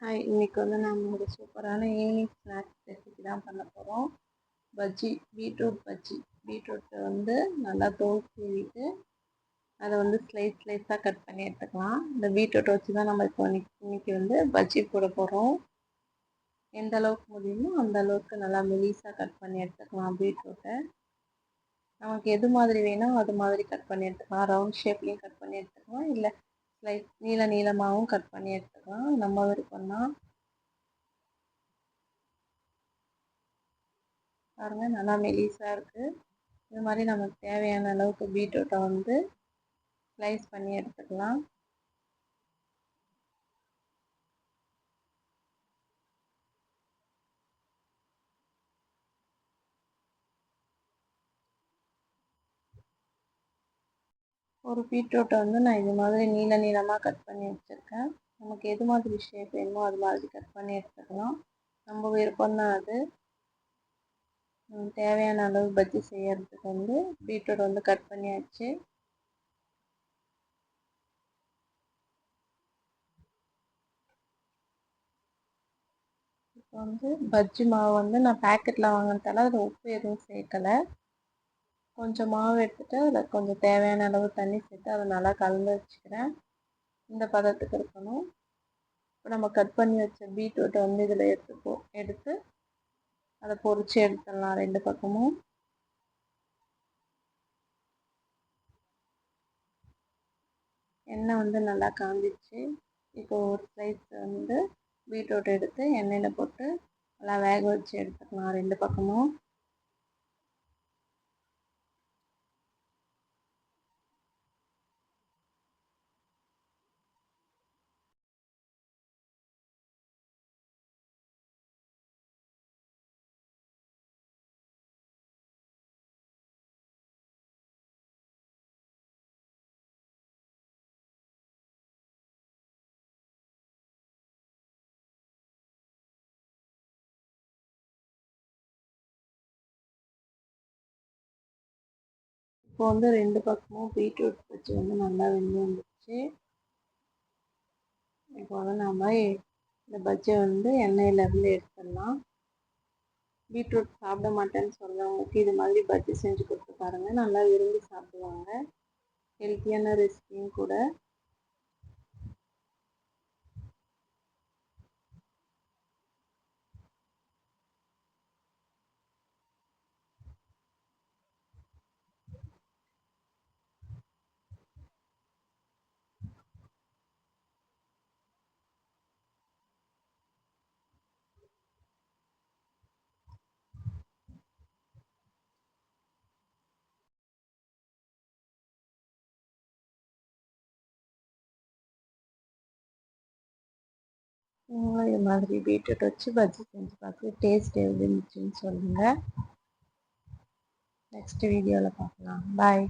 Hi, இன்னைக்கு நம்ம ஒரு சூப்பரான ஈவினிங் ஸ்நாக்ஸ் ரெசிபி தான் பண்ண போகிறோம். பஜ்ஜி, பீட்ரூட் பஜ்ஜி. பீட்ரூட்டை நல்லா தோல் சீவிட்டு அதை ஸ்லைஸாக கட் பண்ணி எடுத்துக்கலாம். இந்த பீட்ரூட்டை வச்சு தான் நம்ம இப்போ இன்னைக்கு பஜ்ஜி போட போகிறோம். எந்த அளவுக்கு முடியுமோ அந்த அளவுக்கு நல்லா மெலிசாக கட் பண்ணி எடுத்துக்கலாம். பீட்ரூட்டை நமக்கு எது மாதிரி வேணும் அது மாதிரி கட் பண்ணி எடுத்துக்கலாம். ரவுண்ட் ஷேப்லேயும் கட் பண்ணி எடுத்துக்கலாம், இல்லை ஸ்லைஸ் நீளமாகவும் கட் பண்ணி எடுத்துக்கலாம். நம்ம விருப்பம் தான். பாருங்க, நல்லா மெலிசாக இருக்குது. இது மாதிரி நமக்கு தேவையான அளவுக்கு பீட்ரூட்டை ஸ்லைஸ் பண்ணி எடுத்துக்கலாம். ஒரு பீட்ரூட்டை நான் இது மாதிரி நீளமாக கட் பண்ணி வச்சுருக்கேன். நமக்கு எது மாதிரி ஷேப் வேணுமோ அது மாதிரி கட் பண்ணி எடுத்துக்கலாம். நம்ம விருப்பம்தான் அது. தேவையான அளவு பஜ்ஜி செய்யறதுக்கு பீட்ரூட் கட் பண்ணியாச்சு. இப்போ பஜ்ஜி மாவு நான் பேக்கெட்டில் வாங்கினதால அதில் உப்பு எதுவும் சேர்க்கலை. கொஞ்சம் மாவு எடுத்துகிட்டு அதில் கொஞ்சம் தேவையான அளவு தண்ணி சேர்த்து அதை நல்லா கலந்து வச்சுக்கிறேன். இந்த பதத்துக்கு இருக்கணும். இப்போ நம்ம கட் பண்ணி வச்ச பீட்ரூட்டை இதில் எடுத்து அதை பொரிச்சு எடுத்துடலாம். ரெண்டு பக்கமும் எண்ணெய் நல்லா காஞ்சிச்சு. இப்போ ஒரு ஸ்லைஸ் பீட்ரூட் எடுத்து எண்ணெயில் போட்டு நல்லா வேக வச்சு எடுத்துக்கலாம் ரெண்டு பக்கமும். இப்போ ரெண்டு பக்கமும் பீட்ரூட் வச்சு நல்லா வெந்து வந்துடுச்சு. இப்போ நம்ம இந்த பஜ்ஜியை எண்ணெயிலேருந்து எடுத்துடலாம். பீட்ரூட் சாப்பிட மாட்டேன்னு சொல்கிறவங்களுக்கு இது மாதிரி பஜ்ஜி செஞ்சு கொடுத்து பாருங்கள், நல்லா விரும்பி சாப்பிடுவாங்க. ஹெல்த்தியான ரெசிபியும் கூட. இது மாதிரி பீட்ரூட் வச்சு பஜ்ஜி செஞ்சு பார்த்து டேஸ்ட் எப்படி இருந்துச்சுன்னு சொல்லுங்கள். நெக்ஸ்ட் வீடியோவில் பார்க்கலாம். பாய்.